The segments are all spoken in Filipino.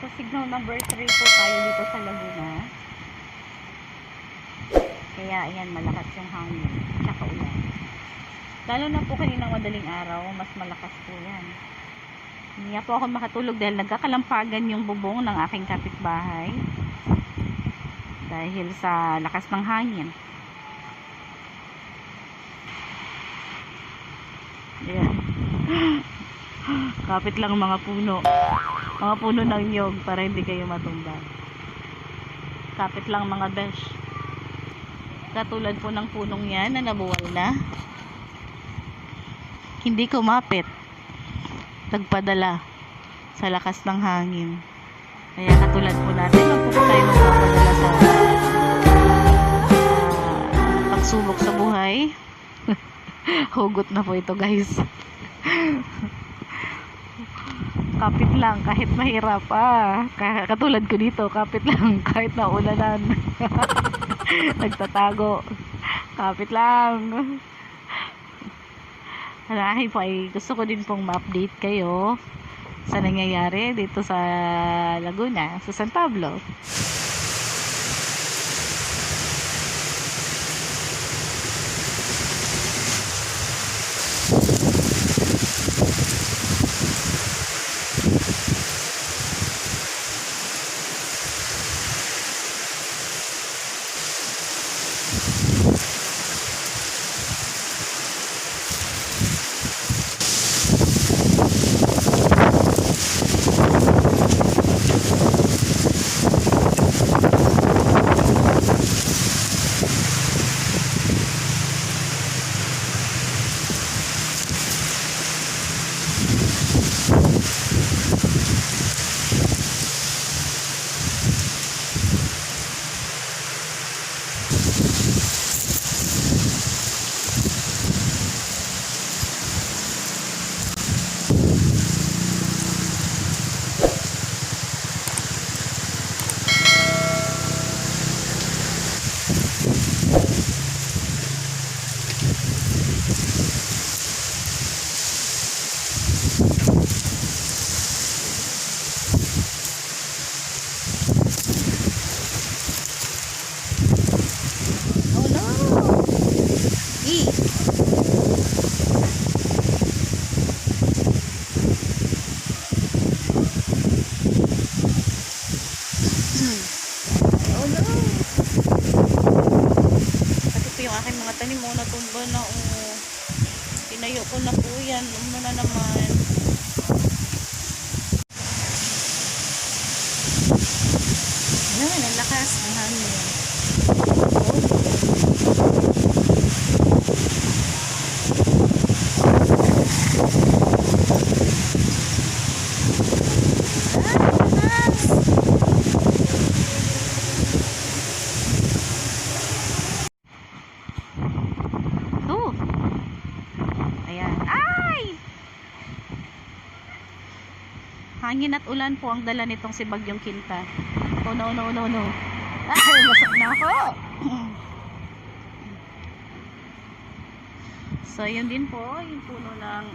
Nasa signal number 3 po tayo dito sa Laguna. Kaya ayan, malakas yung hangin tsaka ulan. Lalo na po kaninang madaling araw, mas malakas po yan. Hindi nga po ako makatulog dahil nagkakalampagan yung bubong ng aking kapitbahay dahil sa lakas ng hangin. Ayan. Kapit lang mga puno ng nyog para hindi kayo matumba. Kapit lang mga besh. Katulad po ng punong yan na nabuwal na, hindi kumapit, nagpadala sa lakas ng hangin. Kaya katulad po natin, wag po tayo magpapadala sa pagsubok sa buhay. Hugot na po ito, guys. Kapit lang kahit mahirap. Katulad ko dito, kapit lang kahit naulanan. Nagtatago. Kapit lang. Halahin po ay gusto ko din pong ma-update kayo sa nangyayari dito sa Laguna, sa San Pablo. Tanim mo natumba na, tinayo ko na po yan. Na naman yan, ang lakas ng hangin. Hangin at ulan po ang dala nitong si Bagyong Quinta. Oh no. Ay, masak na ako. So, yun din po, yung puno ng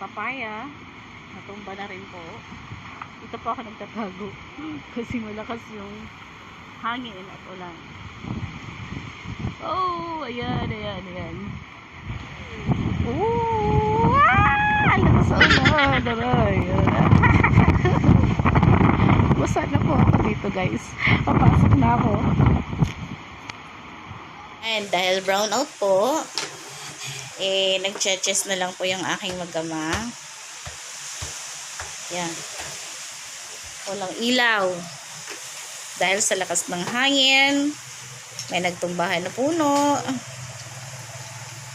papaya. Natumba na rin po. Ito po ako nagtatago. Kasi malakas yung hangin at ulan. Oh, ayan. Oh! Lakas ulan. Basa na po ako dito, guys. Papasok na ako. And dahil brown out po, nag-cheches na lang po yung aking magama. Yan. Walang ilaw. Dahil sa lakas ng hangin, may nagtumbahan na puno.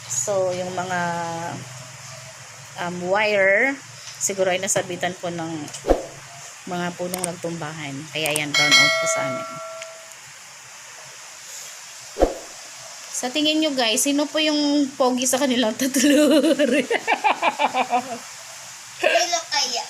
So, yung mga wire, siguro ay nasabitan po ng mga punong nagtumbahan. Kaya yan, brown out po sa amin. Sa tingin nyo, guys, sino po yung pogi sa kanilang tatlo? Sino kaya?